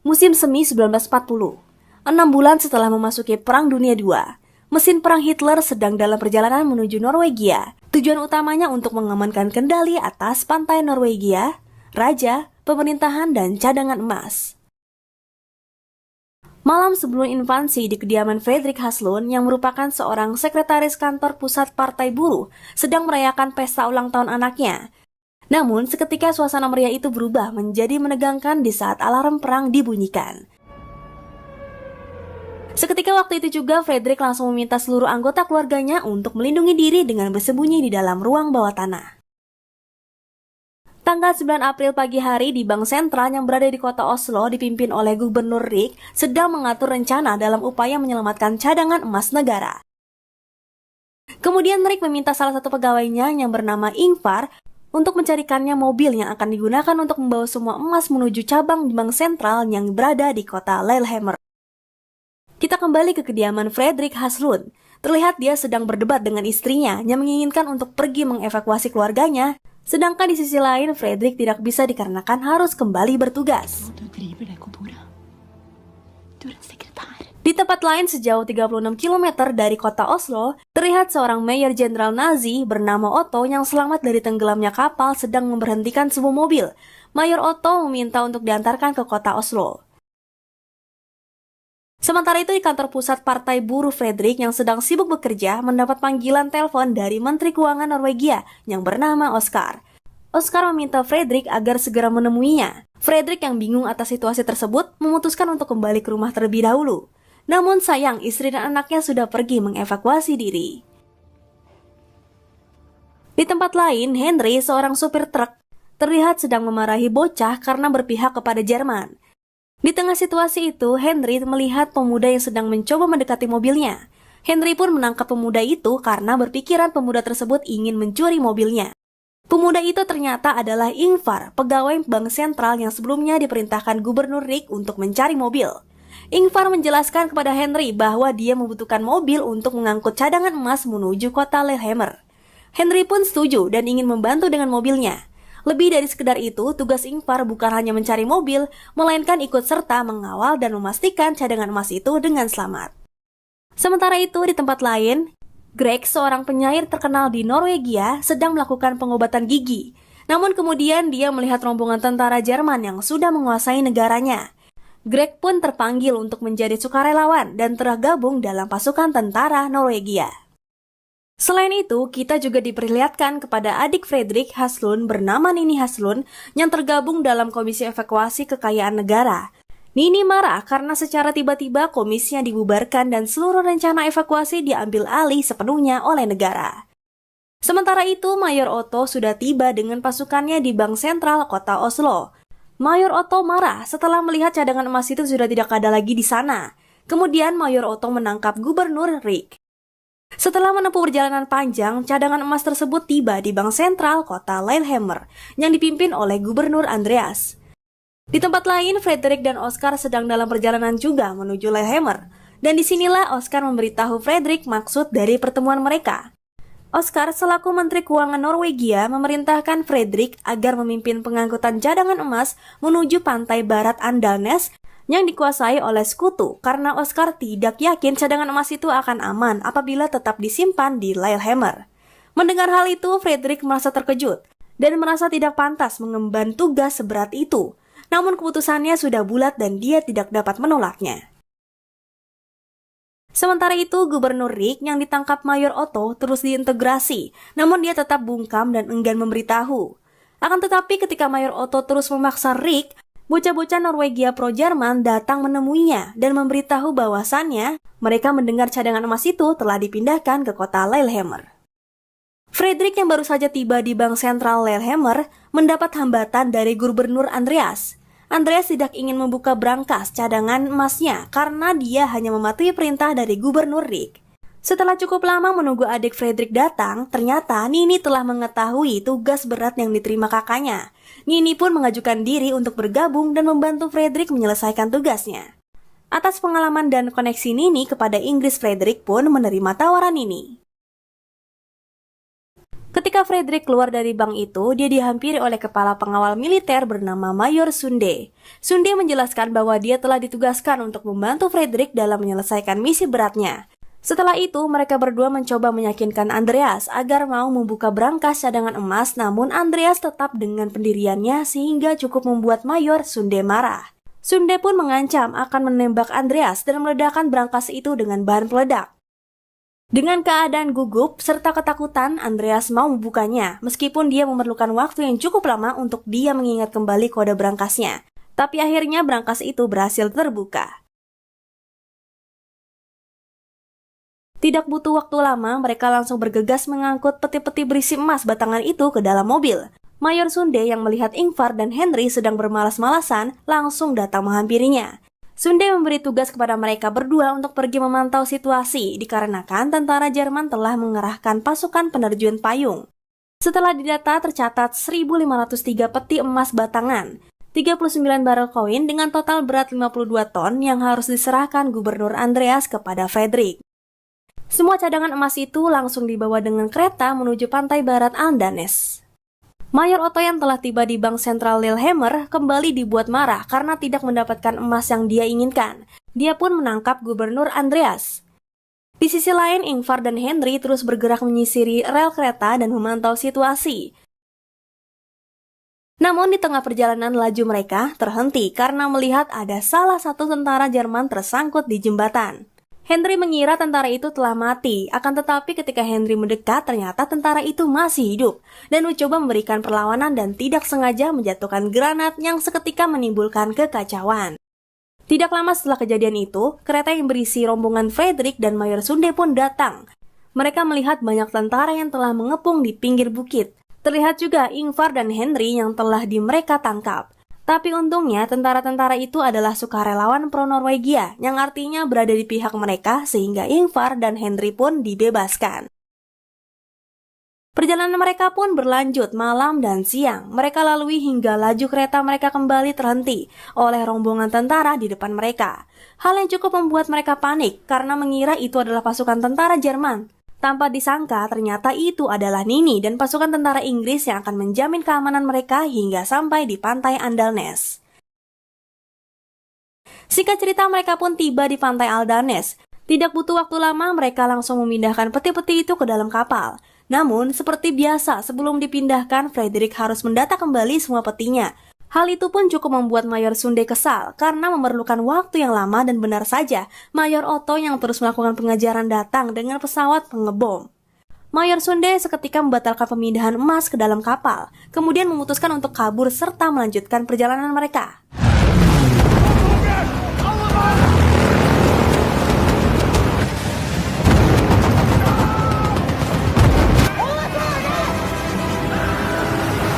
Musim semi 1940. 6 bulan setelah memasuki Perang Dunia II, mesin perang Hitler sedang dalam perjalanan menuju Norwegia. Tujuan utamanya untuk mengamankan kendali atas pantai Norwegia, raja, pemerintahan, dan cadangan emas. Malam sebelum invasi di kediaman Fredrik Haslund yang merupakan seorang sekretaris kantor pusat Partai Buruh sedang merayakan pesta ulang tahun anaknya. Namun, seketika suasana meriah itu berubah menjadi menegangkan di saat alarm perang dibunyikan. Seketika waktu itu juga, Fredrik langsung meminta seluruh anggota keluarganya untuk melindungi diri dengan bersembunyi di dalam ruang bawah tanah. Tanggal 9 April pagi hari di Bank Sentral yang berada di kota Oslo dipimpin oleh Gubernur Rik sedang mengatur rencana dalam upaya menyelamatkan cadangan emas negara. Kemudian Rik meminta salah satu pegawainya yang bernama Ingvar untuk mencarikannya mobil yang akan digunakan untuk membawa semua emas menuju cabang Bank Sentral yang berada di kota Lillehammer. Kita kembali ke kediaman Fredrik Haslund. Terlihat dia sedang berdebat dengan istrinya yang menginginkan untuk pergi mengevakuasi keluarganya. Sedangkan di sisi lain, Fredrik tidak bisa dikarenakan harus kembali bertugas. Di tempat lain sejauh 36 km dari kota Oslo, terlihat seorang mayor jenderal Nazi bernama Otto yang selamat dari tenggelamnya kapal sedang memberhentikan sebuah mobil. Mayor Otto meminta untuk diantarkan ke kota Oslo. Sementara itu di kantor pusat Partai Buruh, Fredrik yang sedang sibuk bekerja mendapat panggilan telepon dari Menteri Keuangan Norwegia yang bernama Oskar. Oskar meminta Fredrik agar segera menemuinya. Fredrik yang bingung atas situasi tersebut memutuskan untuk kembali ke rumah terlebih dahulu. Namun sayang, istri dan anaknya sudah pergi mengevakuasi diri. Di tempat lain, Henry, seorang supir truk, terlihat sedang memarahi bocah karena berpihak kepada Jerman. Di tengah situasi itu, Henry melihat pemuda yang sedang mencoba mendekati mobilnya. Henry pun menangkap pemuda itu karena berpikiran pemuda tersebut ingin mencuri mobilnya. Pemuda itu ternyata adalah Ingvar, pegawai Bank Sentral yang sebelumnya diperintahkan Gubernur Rik untuk mencari mobil. Ingvar menjelaskan kepada Henry bahwa dia membutuhkan mobil untuk mengangkut cadangan emas menuju kota Lillehammer. Henry pun setuju dan ingin membantu dengan mobilnya. Lebih dari sekedar itu, tugas Ingvar bukan hanya mencari mobil, melainkan ikut serta mengawal dan memastikan cadangan emas itu dengan selamat. Sementara itu, di tempat lain, Greg, seorang penyair terkenal di Norwegia, sedang melakukan pengobatan gigi. Namun kemudian dia melihat rombongan tentara Jerman yang sudah menguasai negaranya. Greg pun terpanggil untuk menjadi sukarelawan dan tergabung dalam pasukan tentara Norwegia. Selain itu, kita juga diperlihatkan kepada adik Fredrik Haslund bernama Nini Haslund yang tergabung dalam Komisi Evakuasi Kekayaan Negara. Nini marah karena secara tiba-tiba komisinya dibubarkan dan seluruh rencana evakuasi diambil alih sepenuhnya oleh negara. Sementara itu, Mayor Otto sudah tiba dengan pasukannya di Bank Sentral kota Oslo. Mayor Otto marah setelah melihat cadangan emas itu sudah tidak ada lagi di sana. Kemudian Mayor Otto menangkap Gubernur Rik. Setelah menempuh perjalanan panjang, cadangan emas tersebut tiba di Bank Sentral kota Lillehammer yang dipimpin oleh Gubernur Andreas. Di tempat lain, Fredrik dan Oskar sedang dalam perjalanan juga menuju Lillehammer, dan disinilah Oskar memberitahu Fredrik maksud dari pertemuan mereka. Oskar selaku Menteri Keuangan Norwegia memerintahkan Fredrik agar memimpin pengangkutan cadangan emas menuju pantai barat Andalnes yang dikuasai oleh sekutu karena Oskar tidak yakin cadangan emas itu akan aman apabila tetap disimpan di Lillehammer. Mendengar hal itu, Fredrik merasa terkejut dan merasa tidak pantas mengemban tugas seberat itu. Namun keputusannya sudah bulat dan dia tidak dapat menolaknya. Sementara itu, Gubernur Rik yang ditangkap Mayor Otto terus diintegrasi, namun dia tetap bungkam dan enggan memberitahu. Akan tetapi ketika Mayor Otto terus memaksa Rik, bocah-bocah Norwegia pro-Jerman datang menemuinya dan memberitahu bahwasannya mereka mendengar cadangan emas itu telah dipindahkan ke kota Lillehammer. Fredrik yang baru saja tiba di Bank Sentral Lillehammer mendapat hambatan dari Gubernur Andreas. Andreas tidak ingin membuka brankas cadangan emasnya karena dia hanya mematuhi perintah dari Gubernur Rik. Setelah cukup lama menunggu adik Fredrik datang, ternyata Nini telah mengetahui tugas berat yang diterima kakaknya. Nini pun mengajukan diri untuk bergabung dan membantu Fredrik menyelesaikan tugasnya. Atas pengalaman dan koneksi Nini kepada Inggris, Fredrik pun menerima tawaran Nini. Ketika Ketika Fredrik keluar dari bank itu, dia dihampiri oleh kepala pengawal militer bernama Mayor Sunde. Sunde menjelaskan bahwa dia telah ditugaskan untuk membantu Fredrik dalam menyelesaikan misi beratnya. Setelah itu, mereka berdua mencoba meyakinkan Andreas agar mau membuka brankas cadangan emas, namun Andreas tetap dengan pendiriannya sehingga cukup membuat Mayor Sunde marah. Sunde pun mengancam akan menembak Andreas dan meledakkan brankas itu dengan bahan peledak. Dengan keadaan gugup serta ketakutan, Andreas mau membukanya, meskipun dia memerlukan waktu yang cukup lama untuk dia mengingat kembali kode brankasnya. Tapi akhirnya brankas itu berhasil terbuka. Tidak butuh waktu lama, mereka langsung bergegas mengangkut peti-peti berisi emas batangan itu ke dalam mobil. Mayor Sunde yang melihat Ingvar dan Henry sedang bermalas-malasan langsung datang menghampirinya. Sunde memberi tugas kepada mereka berdua untuk pergi memantau situasi dikarenakan tentara Jerman telah mengerahkan pasukan penerjun payung. Setelah didata tercatat 1.503 peti emas batangan, 39 barel koin dengan total berat 52 ton yang harus diserahkan Gubernur Andreas kepada Fredrik. Semua cadangan emas itu langsung dibawa dengan kereta menuju pantai barat Aldanes. Mayor Otto yang telah tiba di Bank Sentral Lillehammer kembali dibuat marah karena tidak mendapatkan emas yang dia inginkan. Dia pun menangkap Gubernur Andreas. Di sisi lain, Ingvar dan Henry terus bergerak menyisiri rel kereta dan memantau situasi. Namun di tengah perjalanan laju mereka terhenti karena melihat ada salah satu tentara Jerman tersangkut di jembatan. Henry mengira tentara itu telah mati, akan tetapi ketika Henry mendekat ternyata tentara itu masih hidup dan mencoba memberikan perlawanan dan tidak sengaja menjatuhkan granat yang seketika menimbulkan kekacauan. Tidak lama setelah kejadian itu, kereta yang berisi rombongan Fredrik dan Mayor Sunde pun datang. Mereka melihat banyak tentara yang telah mengepung di pinggir bukit. Terlihat juga Ingvar dan Henry yang telah mereka tangkap. Tapi untungnya tentara-tentara itu adalah sukarelawan pro-Norwegia yang artinya berada di pihak mereka sehingga Ingvar dan Henry pun dibebaskan. Perjalanan mereka pun berlanjut malam dan siang. Mereka lalui hingga laju kereta mereka kembali terhenti oleh rombongan tentara di depan mereka. Hal yang cukup membuat mereka panik karena mengira itu adalah pasukan tentara Jerman. Tanpa disangka, ternyata itu adalah Nini dan pasukan tentara Inggris yang akan menjamin keamanan mereka hingga sampai di pantai Aldanes. Singkat cerita, mereka pun tiba di pantai Aldanes. Tidak butuh waktu lama, mereka langsung memindahkan peti-peti itu ke dalam kapal. Namun, seperti biasa, sebelum dipindahkan, Fredrik harus mendata kembali semua petinya. Hal itu pun cukup membuat Mayor Sunde kesal karena memerlukan waktu yang lama dan benar saja Mayor Otto yang terus melakukan pengejaran datang dengan pesawat pengebom. Mayor Sunde seketika membatalkan pemindahan emas ke dalam kapal, kemudian memutuskan untuk kabur serta melanjutkan perjalanan mereka.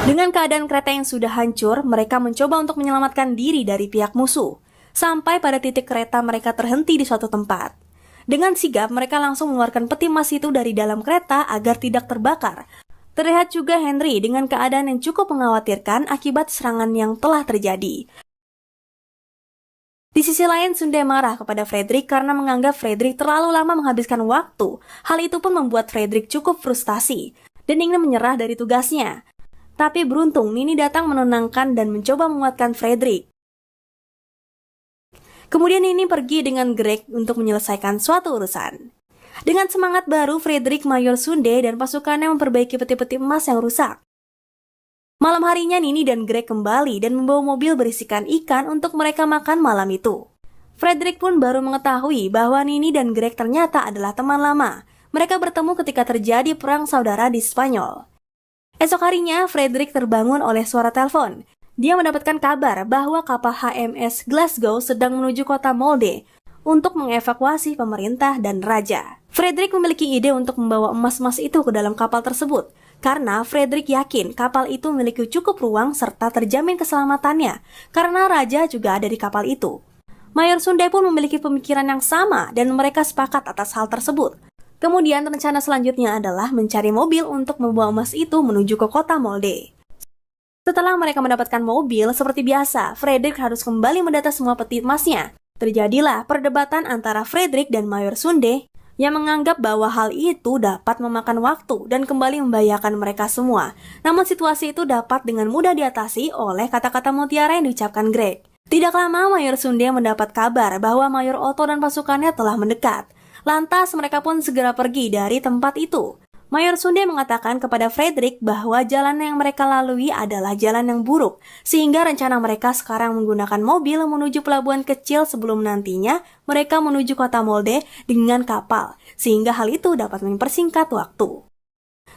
Dengan keadaan kereta yang sudah hancur, mereka mencoba untuk menyelamatkan diri dari pihak musuh. Sampai pada titik kereta mereka terhenti di suatu tempat. Dengan sigap, mereka langsung mengeluarkan peti emas itu dari dalam kereta agar tidak terbakar. Terlihat juga Henry dengan keadaan yang cukup mengkhawatirkan akibat serangan yang telah terjadi. Di sisi lain, Sunde marah kepada Fredrik karena menganggap Fredrik terlalu lama menghabiskan waktu. Hal itu pun membuat Fredrik cukup frustasi dan ingin menyerah dari tugasnya. Tapi beruntung, Nini datang menenangkan dan mencoba menguatkan Fredrik. Kemudian Nini pergi dengan Greg untuk menyelesaikan suatu urusan. Dengan semangat baru, Fredrik, Mayor Sunde, dan pasukannya memperbaiki peti-peti emas yang rusak. Malam harinya, Nini dan Greg kembali dan membawa mobil berisikan ikan untuk mereka makan malam itu. Fredrik pun baru mengetahui bahwa Nini dan Greg ternyata adalah teman lama. Mereka bertemu ketika terjadi perang saudara di Spanyol. Esok harinya, Fredrik terbangun oleh suara telepon. Dia mendapatkan kabar bahwa kapal HMS Glasgow sedang menuju kota Molde untuk mengevakuasi pemerintah dan raja. Fredrik memiliki ide untuk membawa emas-emas itu ke dalam kapal tersebut, karena Fredrik yakin kapal itu memiliki cukup ruang serta terjamin keselamatannya, karena raja juga ada di kapal itu. Mayor Sunde pun memiliki pemikiran yang sama dan mereka sepakat atas hal tersebut. Kemudian rencana selanjutnya adalah mencari mobil untuk membawa emas itu menuju ke kota Molde. Setelah mereka mendapatkan mobil, seperti biasa, Fredrik harus kembali mendata semua peti emasnya. Terjadilah perdebatan antara Fredrik dan Mayor Sunde. yang menganggap bahwa hal itu dapat memakan waktu dan kembali membahayakan mereka semua. Namun situasi itu dapat dengan mudah diatasi oleh kata-kata mutiara yang diucapkan Greg. Tidak lama Mayor Sunde mendapat kabar bahwa Mayor Otto dan pasukannya telah mendekat. Lantas mereka pun segera pergi dari tempat itu. Mayor Sunde mengatakan kepada Frederick bahwa jalan yang mereka lalui adalah jalan yang buruk, sehingga rencana mereka sekarang menggunakan mobil menuju pelabuhan kecil sebelum nantinya mereka menuju kota Molde dengan kapal, sehingga hal itu dapat mempersingkat waktu.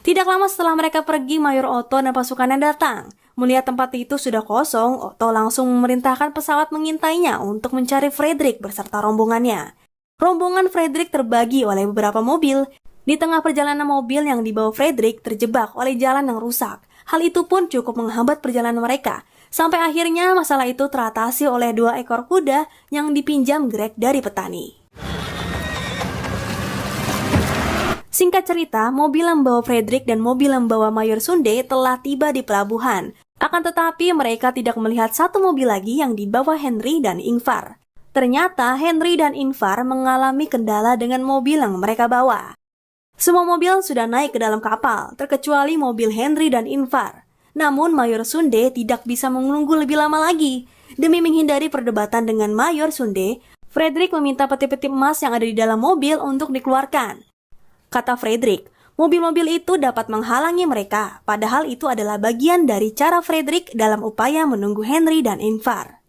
Tidak lama setelah mereka pergi, Mayor Otto dan pasukannya datang. Melihat tempat itu sudah kosong, Otto langsung memerintahkan pesawat mengintainya untuk mencari Frederick beserta rombongannya. Rombongan Frederick terbagi oleh beberapa mobil. Di tengah perjalanan mobil yang dibawa Frederick terjebak oleh jalan yang rusak. Hal itu pun cukup menghambat perjalanan mereka. Sampai akhirnya masalah itu teratasi oleh 2 ekor kuda yang dipinjam Greg dari petani. Singkat cerita, mobil yang membawa Frederick dan mobil yang membawa Mayor Sunde telah tiba di pelabuhan. Akan tetapi mereka tidak melihat satu mobil lagi yang dibawa Henry dan Ingvar. Ternyata Henry dan Ingvar mengalami kendala dengan mobil yang mereka bawa. Semua mobil sudah naik ke dalam kapal, terkecuali mobil Henry dan Ingvar. Namun Mayor Sunde tidak bisa menunggu lebih lama lagi. Demi menghindari perdebatan dengan Mayor Sunde, Frederick meminta peti-peti emas yang ada di dalam mobil untuk dikeluarkan. Kata Frederick, mobil-mobil itu dapat menghalangi mereka, padahal itu adalah bagian dari cara Frederick dalam upaya menunggu Henry dan Ingvar.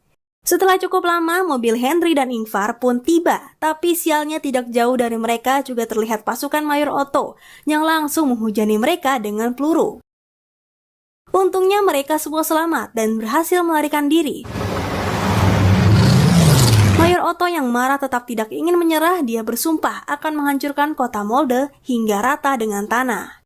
Setelah cukup lama, mobil Henry dan Ingvar pun tiba, tapi sialnya tidak jauh dari mereka juga terlihat pasukan Mayor Otto yang langsung menghujani mereka dengan peluru. Untungnya mereka semua selamat dan berhasil melarikan diri. Mayor Otto yang marah tetap tidak ingin menyerah, dia bersumpah akan menghancurkan kota Molde hingga rata dengan tanah.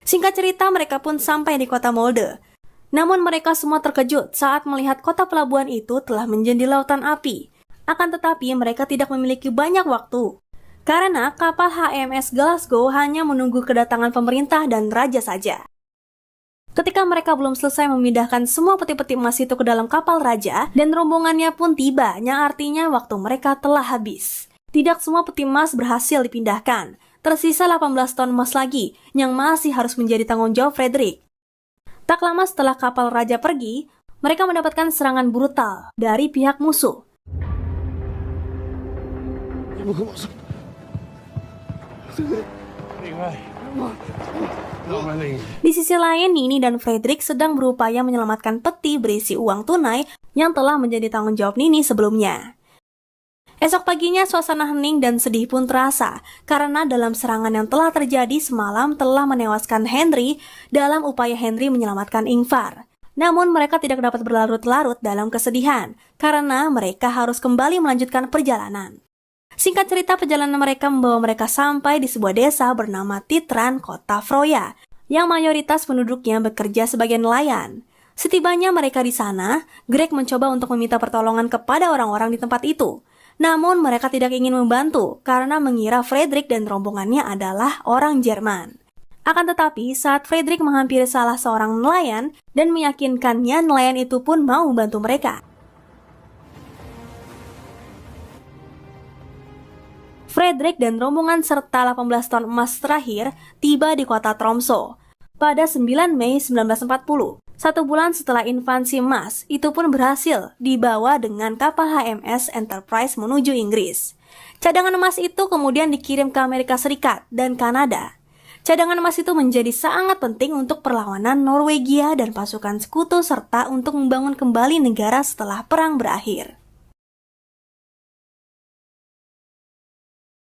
Singkat cerita, mereka pun sampai di kota Molde. Namun mereka semua terkejut saat melihat kota pelabuhan itu telah menjadi lautan api. Akan tetapi mereka tidak memiliki banyak waktu, karena kapal HMS Glasgow hanya menunggu kedatangan pemerintah dan raja saja. Ketika mereka belum selesai memindahkan semua peti-peti emas itu ke dalam kapal raja, dan rombongannya pun tiba, yang artinya waktu mereka telah habis. Tidak semua peti emas berhasil dipindahkan. Tersisa 18 ton emas lagi, yang masih harus menjadi tanggung jawab Frederick. Tak lama setelah kapal raja pergi, mereka mendapatkan serangan brutal dari pihak musuh. Di sisi lain, Nini dan Frederick sedang berupaya menyelamatkan peti berisi uang tunai yang telah menjadi tanggung jawab Nini sebelumnya. Esok paginya suasana hening dan sedih pun terasa karena dalam serangan yang telah terjadi semalam telah menewaskan Henry dalam upaya Henry menyelamatkan Ingvar. Namun mereka tidak dapat berlarut-larut dalam kesedihan karena mereka harus kembali melanjutkan perjalanan. Singkat cerita, perjalanan mereka membawa mereka sampai di sebuah desa bernama Titran, kota Froya, yang mayoritas penduduknya bekerja sebagai nelayan. Setibanya mereka di sana, Greg mencoba untuk meminta pertolongan kepada orang-orang di tempat itu. Namun mereka tidak ingin membantu karena mengira Frederick dan rombongannya adalah orang Jerman. Akan tetapi saat Frederick menghampiri salah seorang nelayan dan meyakinkannya nelayan itu pun mau membantu mereka. Frederick dan rombongan serta 18 ton emas terakhir tiba di kota Tromsø pada 9 Mei 1940. 1 bulan setelah invasi emas, itu pun berhasil dibawa dengan kapal HMS Enterprise menuju Inggris. Cadangan emas itu kemudian dikirim ke Amerika Serikat dan Kanada. Cadangan emas itu menjadi sangat penting untuk perlawanan Norwegia dan pasukan sekutu serta untuk membangun kembali negara setelah perang berakhir.